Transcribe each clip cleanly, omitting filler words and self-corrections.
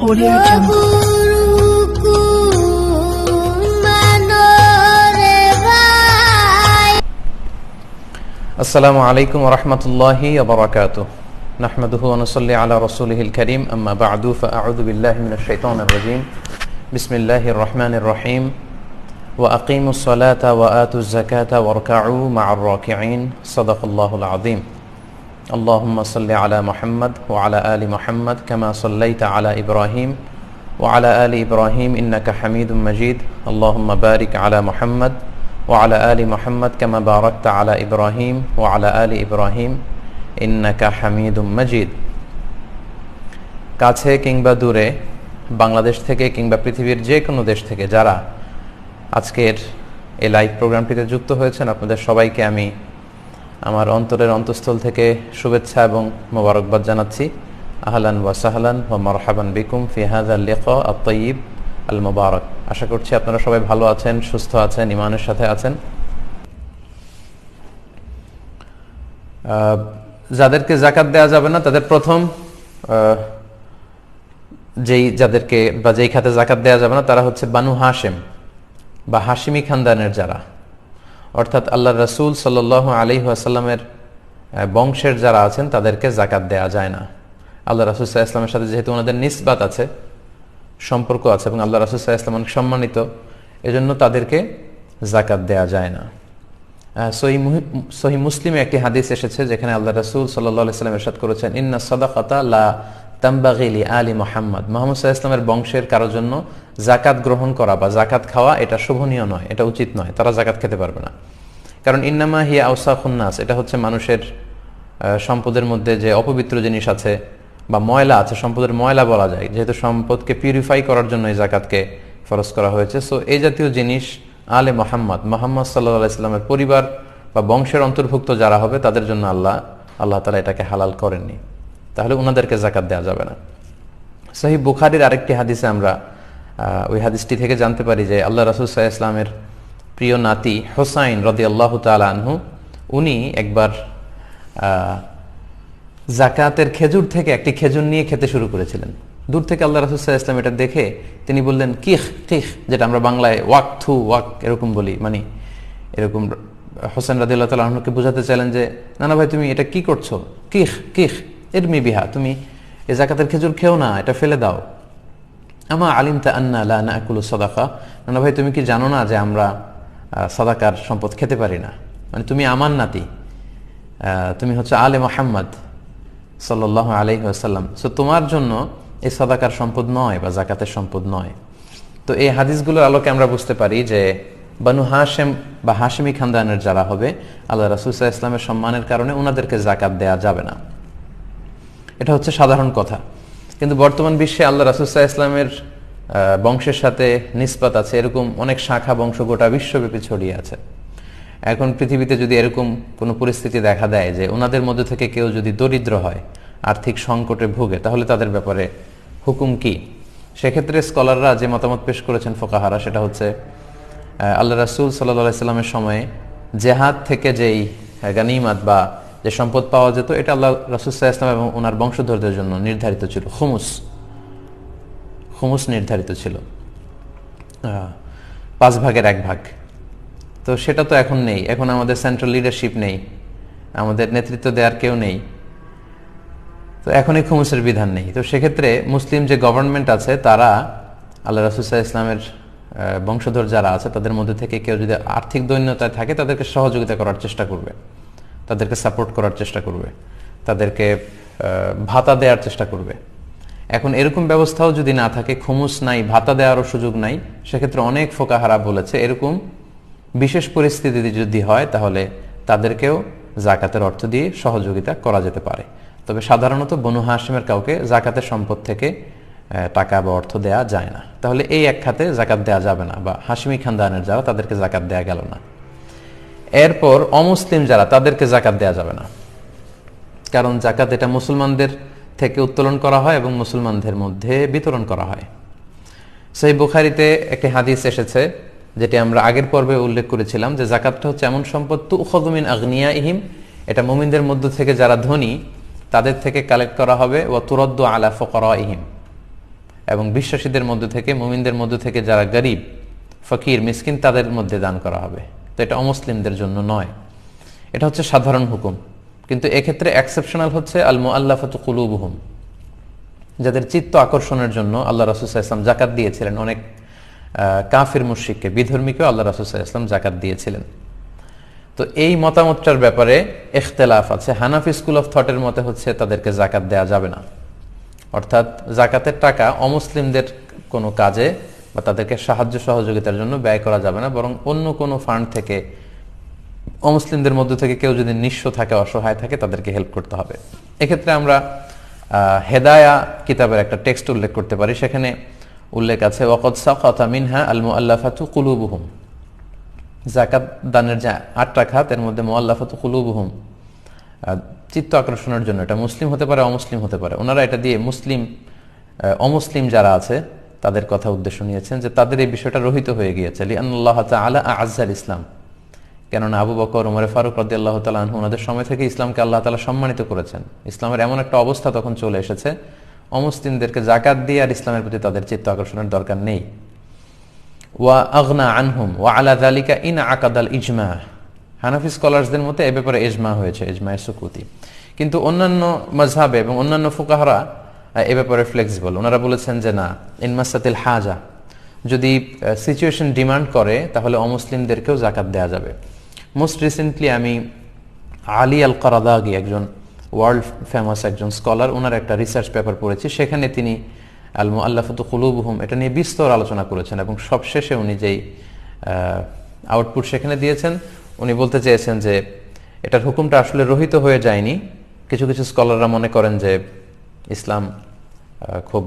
Audio Jungle. السلام عليكم ورحمة الله وبركاته نحمده ونصلي على رسوله الكريم أما بعد فأعوذ بالله من الشيطان الرجيم بسم الله الرحمن الرحيم وأقيموا الصلاة وآتوا الزكاة واركعوا مع الراكعين صدق الله العظيم اللهم صل على محمد وعلى آل محمد كما صليت على إبراهيم وعلى آل إبراهيم إنك حميد مجيد اللهم بارك على محمد وعلى آل محمد كما باركت على إبراهيم وعلى آل إبراهيم إنك حميد مجيد কাছে কিংবা দূরে বাংলাদেশ থেকে কিংবা পৃথিবীর যে কোনো দেশ থেকে যারা আজকের এই লাইভ প্রোগ্রামটিতে যুক্ত হয়েছেন আপনাদের সবাইকে আমি আমার অন্তরের অন্তঃস্থল থেকে শুভেচ্ছা এবং মোবারকবাদ জানাচ্ছি আহলান ওয়া সাহলান ওয়া মারহাবান বিকুম ফি হাযাল লিকা আত-তাইয়িব আল মুবারক। আশা করছি আপনারা সবাই ভালো আছেন, সুস্থ আছেন, ঈমানের সাথে আছেন। যাদেরকে যাকাত দেওয়া যাবে না তাদের প্রথম যাদেরকে বা যেই খাতে যাকাত দেওয়া যাবে না তারা হচ্ছে বানু হাশেম বা হাশিমি খানদানের যারা, অর্থাৎ আল্লাহ রাসূল সাল্লাল্লাহু আলাইহি ওয়াসাল্লামের বংশের যারা আছেন তাদেরকে যাকাত দেওয়া যায় না। আল্লাহ রাসূল সাল্লাল্লাহু আলাইহি ওয়াসাল্লামের সাথে যেহেতু ওনাদের নিসবাত আছে, সম্পর্ক আছে এবং আল্লাহ রাসূল সাল্লাল্লাহু আলাইহি ওয়াসাল্লাম অনেক সম্মানিত, এজন্য তাদেরকে যাকাত দেওয়া যায় না। সহিহ মুসলিমে একটি হাদিস এসেছে যেখানে আল্লাহ রাসূল সাল্লাল্লাহু আলাইহি ওয়াসাল্লাম ইরশাদ করেছেন ইন্না সাদাকাতা লা তামবাগি লি আলি মুহাম্মদ, মুহাম্মদ সাল্লাল্লাহু আলাইহি ওয়াসাল্লামের বংশের কারোর জন্য যাকাত গ্রহণ করা বা যাকাত খাওয়া এটা শোভনীয় নয়, এটা উচিত নয়, তারা যাকাত খেতে পারবে না। কারণ ইন্নামা হিয়া আওসাখুন নাস, এটা হচ্ছে মানুষের সম্পদের মধ্যে যে অপবিত্র জিনিস আছে বা ময়লা আছে, সম্পদের ময়লা বলা যায়, যেহেতু সম্পদকে পিউরিফাই করার জন্য এই যাকাতকে ফরজ করা হয়েছে। সো এই জাতীয় জিনিস আলে মুহাম্মদ সাল্লাল্লাহু আলাইহি ওয়াসাল্লামের পরিবার বা বংশের অন্তর্ভুক্ত যারা হবে তাদের জন্য আল্লাহ তাআলা এটাকে হালাল করেননি, তাহলে ওনাদেরকে যাকাত দেওয়া যাবে না। সহিহ বুখারীর আরেকটি হাদিসে আমরা ওই হাদিসটি থেকে জানতে পারি যে আল্লাহ রাসূল সাল্লাল্লাহু আলাইহি ওয়াসাল্লামের প্রিয় নাতি হুসাইন রাদিয়াল্লাহু তাআলা আনহু উনি একবার যাকাতের খেজুর থেকে একটি খেজুর নিয়ে খেতে শুরু করেছিলেন। দূর থেকে আল্লাহ রাসূল সাল্লাল্লাহু আলাইহি ওয়াসাল্লাম এটা দেখে তিনি বললেন কিখ কিখ, যেটা আমরা বাংলায় ওয়াক থু ওয়াক এরকম বলি, মানে এরকম হোসেন রাদিয়াল্লাহু তাআলা আনহুকে বোঝাতে চাইলেন যে নানা ভাই তুমি এটা কি করছো, কিখ কিখ ইরমি বিহা, তুমি এই যাকাতের খেজুর খেও না, এটা ফেলে দাও। আমা আলিমতা আন্না লা নাকুলু সাদাকা, নানা ভাই তুমি কি জানো না যে আমরা সাদাকার সম্পদ খেতে পারি না, মানে তুমি আমার নাতি, তুমি হচ্ছে আলে মুহাম্মদ সাল্লাল্লাহু আলাইহি ওয়াসাল্লাম, সো তোমার জন্য এই সাদাকার সম্পদ নয় বা যাকাতের সম্পদ নয়। তো এই হাদিসগুলোর আলোকে আমরা বুঝতে পারি যে বানু হাশেম বা হাশিমি খানদানের যারা হবে আল্লাহ রাসূল সাল্লাল্লাহু আলাইহি ওয়াসাল্লামের সম্মানের কারণে ওনাদেরকে যাকাত দেয়া যাবে না, এটা হচ্ছে সাধারণ কথা। কিন্তু বর্তমান বিশ্বে আল্লাহ রাসূল সাল্লাল্লাহু আলাইহি ওয়াসাল্লামের বংশের সাথে নিসবত আছে এরকম অনেক শাখা বংশ গোটা বিশ্বব্যাপী ছড়িয়ে আছে। এখন পৃথিবীতে যদি এরকম কোনো পরিস্থিতি দেখা দেয় যে ওনাদের মধ্যে থেকে কেউ যদি দরিদ্র হয়, আর্থিক সংকটে ভোগে, তাহলে তাদের ব্যাপারে হুকুম কি? সেক্ষেত্রে স্কলাররা যে মতামত পেশ করেছেন ফোকাহারা, সেটা হচ্ছে আল্লাহ রাসূল সাল্লাল্লাহু আলাইহি ওয়াসাল্লামের সময়ে জেহাদ থেকে যেই গানিমাত বা যে সম্পদ পাওয়া যেত এটা আল্লাহ রাসূল সাল্লাল্লাহু আলাইহি ওয়াসাল্লাম এবং ওনার বংশধরদের জন্য নির্ধারিত ছিল, খুমুস নির্ধারিত ছিল, 5 ভাগের 1 ভাগ। তো সেটা তো এখন নেই, এখন আমাদের সেন্ট্রাল লিডারশিপ নেই, আমাদের নেতৃত্ব দেওয়ার কেউ নেই, তো এখন এই খুমুসের বিধান নেই। তো সেক্ষেত্রে মুসলিম যে গভর্নমেন্ট আছে তারা আল্লাহ রাসূল সাল্লাল্লাহু আলাইহি ওয়াসাল্লামের বংশধর যারা আছে তাদের মধ্যে থেকে কেউ যদি আর্থিক দৈন্যতায় থাকে তাদেরকে সহযোগিতা করার চেষ্টা করবে, তাদেরকে সাপোর্ট করার চেষ্টা করবে, তাদেরকে ভাতা দেওয়ার চেষ্টা করবে। এখন এরকম ব্যবস্থাও যদি না থাকে, খুমুস নাই, ভাতা দেওয়ারও সুযোগ নাই, সেক্ষেত্রে অনেক ফোকাহারা বলেছে এরকম বিশেষ পরিস্থিতি যদি হয় তাহলে তাদেরকেও যাকাতের অর্থ দিয়ে সহযোগিতা করা যেতে পারে। তবে সাধারণত বনু হাশিমের কাউকে যাকাতের সম্পদ থেকে টাকা বা অর্থ দেয়া যায় না, তাহলে এই এক খাতে যাকাত দেয়া যাবে না, বা হাশিমি খানদানের যারা তাদেরকে যাকাত দেয়া গেল না। এরপর অমুসলিম যারা তাদেরকে যাকাত দেয়া যাবে না, কারণ যাকাত এটা মুসলমানদের থেকে উত্তোলন করা হয় এবং মুসলমানদের মধ্যে বিতরণ করা হয়। সহিহ বুখারীতে একটি হাদিস এসেছে যেটি আমরা আগের পর্বে উল্লেখ করেছিলাম যে যাকাতটা হচ্ছে এমন সম্পদ তুখযু মিন আগনিয়াইহিম, এটা মুমিনদের মধ্য থেকে যারা ধনী তাদের থেকে কালেক্ট করা হবে, ওয়া তুরাদ্দু আলা ফুকারাইহিম, এবং বিশ্বাসীদের মধ্য থেকে, মুমিনদের মধ্য থেকে যারা গরিব, ফকির, মিসকিন, তাদের মধ্যে দান করা হবে। তো এটা অমুসলিমদের জন্য নয়, এটা হচ্ছে সাধারণ হুকুম। কিন্তু এক্ষেত্রে এক্সেপশনাল হচ্ছে আল মুআল্লাফাতু কুলুবুহুম, যাদের চিত্ত আকর্ষণের জন্য আল্লাহ রাসূল সাল্লাল্লাহু আলাইহি ওয়াসাল্লাম যাকাত দিয়েছিলেন। অনেক কাফির মুশরিককে, বিধর্মীকেও আল্লাহ রাসূল সাল্লাল্লাহু আলাইহি ওয়াসাল্লাম যাকাত দিয়েছিলেন। তো এই মতামতটার ব্যাপারে ইখতিলাফ আছে। হানাফি স্কুল অফ থটের মতে হচ্ছে তাদেরকে যাকাত দেয়া যাবে না, অর্থাৎ যাকাতের টাকা অমুসলিমদের কোনো কাজে বা তাদেরকে সাহায্য সহযোগিতার জন্য ব্যয় করা যাবে না, বরং অন্য কোনো ফান্ড থেকে, অমুসলিমদের মধ্য থেকে কেউ যদি নিঃস্ব থাকে, অসহায় থাকে, তাদেরকে হেল্প করতে হবে। এক্ষেত্রে আমরা হেদায়া কিতাবের একটা টেক্সট উল্লেখ করতে পারি। সেখানে উল্লেখ আছে ওয়াকাদ সাকাতা মিনহা আল মুআল্লাফাতু কুলুবুহুম, যাকাত দানের যে 8টা খাত, এর মধ্যে মুআল্লাফাতু কুলুবুহুম, চিত্ত আকর্ষণের জন্য, এটা মুসলিম হতে পারে, অমুসলিম হতে পারে। ওনারা এটা দিয়ে মুসলিম, অমুসলিম যারা আছে তাদের কথা উদ্দেশ্য নিয়েছেন, যে তাদের এই বিষয়টা রহিত হয়ে গিয়েছে। লিআন্নাল্লাহ তাআলা আ'আজ্জাল ইসলাম, কেননা আবু বকর, ওমর ফারুক রাদিয়াল্লাহু তাআলা আনহু, ওনাদের সময় থেকে ইসলামকে আল্লাহ তাআলা সম্মানিত করেছেন। ইসলামের এমন একটা অবস্থা তখন চলে এসেছে, অমুসলিমদেরকে যাকাত দিয়ে আর ইসলামের প্রতি তাদের চিত্ত আকর্ষণের দরকার নেই। ওয়া আগনা আনহুম ওয়া আলা যালিকা ইন আকাদাল ইজমা, হানাফি স্কলারসদের মতে এ ব্যাপারে ইজমা হয়েছে, ইজমায়ে সুকুতি। কিন্তু অন্যান্য মাযহাবে এবং অন্যান্য ফুকাহারা এ ব্যাপারে ফ্লেক্সিবল। ওনারা বলেছেন যে না, ইনমাসাতিল হাজা, যদি সিচুয়েশন ডিমান্ড করে তাহলে অমুসলিমদেরকেও যাকাত দেওয়া যাবে। মোস্ট রিসেন্টলি আমি আলী আল কারাদাগি, একজন ওয়ার্ল্ড ফেমাস একজন স্কলার, ওনার একটা রিসার্চ পেপার পড়েছি। সেখানে তিনি আল মুআল্লাফাতু কুলুবুহুম এটা নিয়ে বিস্তর আলোচনা করেছেন, এবং সবশেষে উনি যেই আউটপুট সেখানে দিয়েছেন, উনি বলতে চেয়েছেন যে এটার হুকুমটা আসলে রহিত হয়ে যায়নি। কিছু কিছু স্কলাররা মনে করেন যে ইসলাম খুব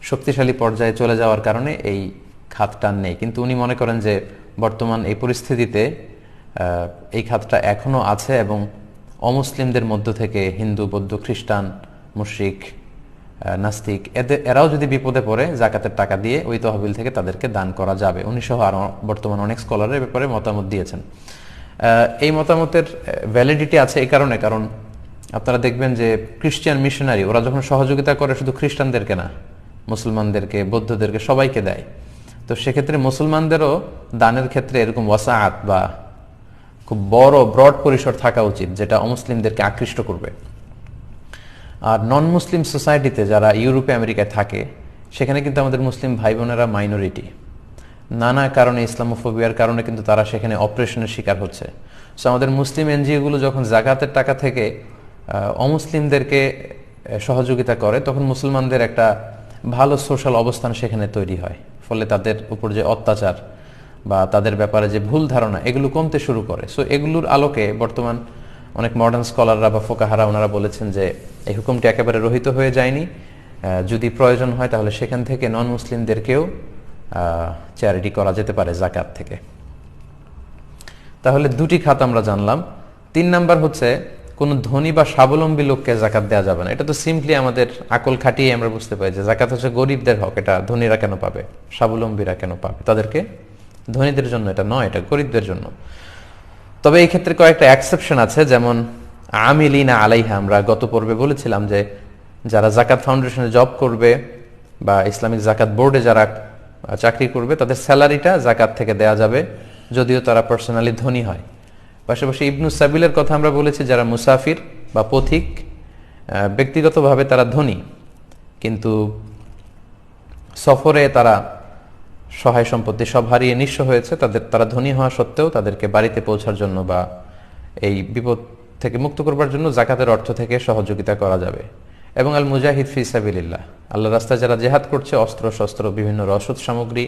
শক্তিশালী পর্যায়ে চলে যাওয়ার কারণে এই খাতটা নেই, কিন্তু উনি মনে করেন যে বর্তমান এই পরিস্থিতিতে এই খাতটা এখনো আছে, এবং অমুসলিমদের মধ্য থেকে হিন্দু, বৌদ্ধ, খ্রিস্টান, মুশরিক, নাস্তিক, এরাও যদি বিপদে পড়ে যাকাতের টাকা দিয়ে ওই তহবিল থেকে তাদেরকে দান করা যাবে। উনি সহ আরো বর্তমান অনেক স্কলারের ব্যাপারে মতামত দিয়েছেন। এই মতামতের ভ্যালিডিটি আছে এই কারণে, কারণ আপনারা দেখবেন যে খ্রিস্টান মিশনারি ওরা যখন সহযোগিতা করে শুধু খ্রিস্টানদেরকে না, মুসলমানদেরকে, বৌদ্ধদেরকে, সবাইকে দেয়। তো সেক্ষেত্রে মুসলমানদেরও দানের ক্ষেত্রে এরকম ওয়াসাআত বা খুব বড় ব্রড পরিসর থাকা উচিত, যেটা অমুসলিমদেরকে আকৃষ্ট করবে। আর নন মুসলিম সোসাইটিতে যারা ইউরোপে, আমেরিকায় থাকে, সেখানে কিন্তু আমাদের মুসলিম ভাই বোনেরা মাইনরিটি। নানা কারণে, ইসলামোফোবিয়ার কারণে কিন্তু তারা সেখানে অপারেশনের শিকার হচ্ছে। সো আমাদের মুসলিম এনজিওগুলো যখন যাকাতের টাকা থেকে অমুসলিমদেরকে সহযোগিতা করে, তখন মুসলমানদের একটা ভালো সোশ্যাল অবস্থান সেখানে তৈরি হয়। ফলে তাদের উপর যে অত্যাচার বা তাদের ব্যাপারে যে ভুল ধারণা, এগুলো কমতে শুরু করে। সো এগুলোর আলোকে বর্তমান অনেক মডার্ন স্কলাররা বা ফোকাহারা ওনারা বলেছেন যে এই হুকুমটি একেবারে রহিত হয়ে যায়নি। যদি প্রয়োজন হয় তাহলে সেখান থেকে নন মুসলিমদেরকেও চ্যারিটি করা যেতে পারে যাকাত থেকে। তাহলে দুটি খাত আমরা জানলাম। 3 নাম্বার হচ্ছে কোন ধনী বা স্বাবলম্বী লোককে যাকাত দেওয়া যাবে না। এটা তো সিম্পলি আমাদের আকল খাটিয়ে আমরা বুঝতে পারি যে যাকাত হচ্ছে গরিবদের হক, এটা ধনীরা কেন পাবে, স্বাবলম্বীরা কেন পাবে, তাদেরকে, ধনীদের জন্য এটা নয়, এটা গরিবদের জন্য। তবে এই ক্ষেত্রে কয়েকটা এক্সেপশন আছে, যেমন আমিলিনা আলাইহা, আমরা গত পর্বে বলেছিলাম যে যারা যাকাত ফাউন্ডেশনে জব করবে বা ইসলামিক যাকাত বোর্ডে যারা চাকরি করবে, তাদের স্যালারিটা যাকাত থেকে দেয়া যাবে, যদিও তারা পার্সোনালি ধনী হয়। পাশাপাশি ইবনু সাবিলের কথা আমরা বলেছি, যারা মুসাফির বা পথিক, ব্যক্তিগতভাবে তারা ধনী, কিন্তু সফরে তারা সহায় সম্পত্তি সব হারিয়ে নিঃস্ব হয়েছে, তারা ধনী হওয়া সত্ত্বেও তাদেরকে বাড়িতে পৌঁছার জন্য বা এই বিপদ থেকে মুক্ত করবার জন্য যাকাতের অর্থ থেকে সহযোগিতা করা যাবে। এবং আল মুজাহিদ ফি সাবিলিল্লাহ, আল্লাহ রাস্তায় যারা জিহাদ করছে, অস্ত্র শস্ত্র, বিভিন্ন রসদ সামগ্রী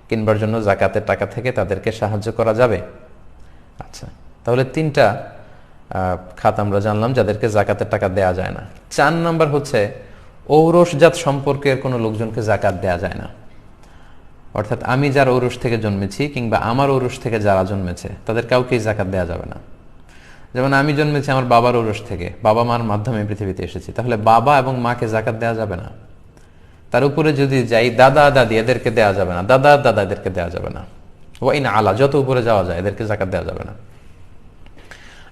কিনবার জন্য যাকাতের টাকা থেকে তাদেরকে সাহায্য করা যাবে। আচ্ছা, তাহলে 3টা খাত আমরা জানলাম যাদেরকে যাকাতের টাকা দেয়া যায় না। 4 নাম্বার হচ্ছে ঔরসজাত সম্পর্কের কোনো লোকজনকে যাকাত দেয়া যায় না। অর্থাৎ আমি যার ঔরস থেকে জন্মেছি কিংবা আমার ঔরস থেকে যারা জন্মেছে, তাদের কাউকেই যাকাত দেয়া যাবে না। যেমন আমি জন্মেছি আমার বাবার ঔরস থেকে, বাবা মার মাধ্যমে পৃথিবীতে এসেছি, তাহলে বাবা এবং মাকে যাকাত দেয়া যাবে না। তার উপরে যদি যাই, দাদা দাদি, এদেরকে দেয়া যাবে না, দাদা দাদা এদেরকে দেয়া যাবে না। ওয়াইন আলা, যত উপরে যাওয়া যায় এদেরকে যাকাত দেওয়া যাবে না।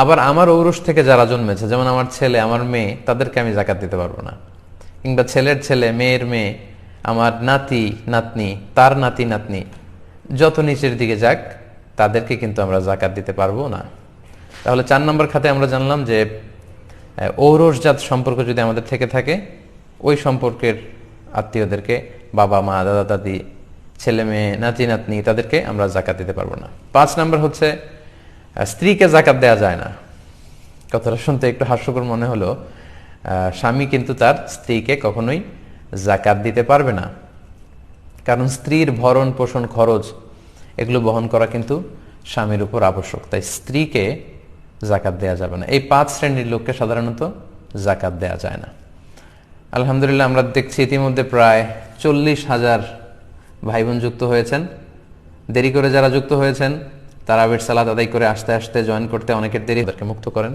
আবার আমার ঔরস থেকে যারা জন্মেছে, যেমন আমার ছেলে, আমার মেয়ে, তাদেরকে আমি যাকাত দিতে পারবো না। কিংবা ছেলের ছেলে, মেয়ের মেয়ে, আমার নাতি নাতনি, তার নাতি নাতনি যত নিচের দিকে যাক তাদেরকে কিন্তু আমরা যাকাত দিতে পারবো না। তাহলে 4 নম্বর খাতে আমরা জানলাম যে ঔরসজাত সম্পর্ক যদি আমাদের থেকে থাকে, ওই সম্পর্কের আত্মীয়দেরকে, বাবা মা, দাদা দাদি, ছেলে মেয়ে, নাতি নাতনি, তাদেরকে আমরা যাকাত দিতে পারবো না। 5 নম্বর হচ্ছে স্ত্রীকে যাকাত দেওয়া যায় না। কথাটা শুনতে একটু হাস্যকর মনে হলো, স্বামী কিন্তু তার স্ত্রীকে কখনোই যাকাত দিতে পারবে না, কারণ স্ত্রীর ভরণ পোষণ খরচ এগুলো বহন করা কিন্তু স্বামীর উপর আবশ্যক, তাই স্ত্রীকে যাকাত দেওয়া যাবে না। এই 5 শ্রেণীর লোককে সাধারণত যাকাত দেওয়া যায় না। আলহামদুলিল্লাহ আমরা দেখছি ইতিমধ্যে প্রায় 40,000 ভাই বোন যুক্ত হয়েছেন। দেরি করে যারা যুক্ত হয়েছেন, তারাবির সালাত আদায় করে আস্তে আস্তে জয়েন করতে অনেকের দেরি, তাদেরকে মুক্ত করেন।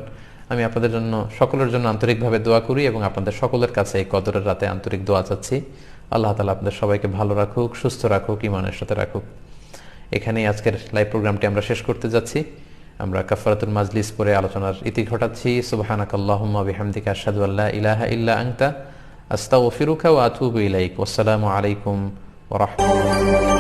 আমি আপনাদের জন্য, সকলের জন্য আন্তরিকভাবে দোয়া করি এবং আপনাদের সকলের কাছে এই কদরের রাতে আন্তরিক দোয়া চাচ্ছি। আল্লাহ তাআলা আপনাদের সবাইকে ভালো রাখুক, সুস্থ রাখুক, ঈমানের সাথে রাখুক। এখানেই আজকের লাইভ প্রোগ্রামটি আমরা শেষ করতে যাচ্ছি। আমরা কাফারাতুল মাজলিস পরে আলোচনার ইতি ঘটাচ্ছি। সুবহানাকাল্লাহুম্মা বিহামদিকা আশহাদু আল্লা ইলাহা ইল্লা আনতা আস্তাগফিরুকা ওয়া আতুবু ইলাইক। ওয়াসসালামু আলাইকুম ওয়া রাহমাতুল্লাহ।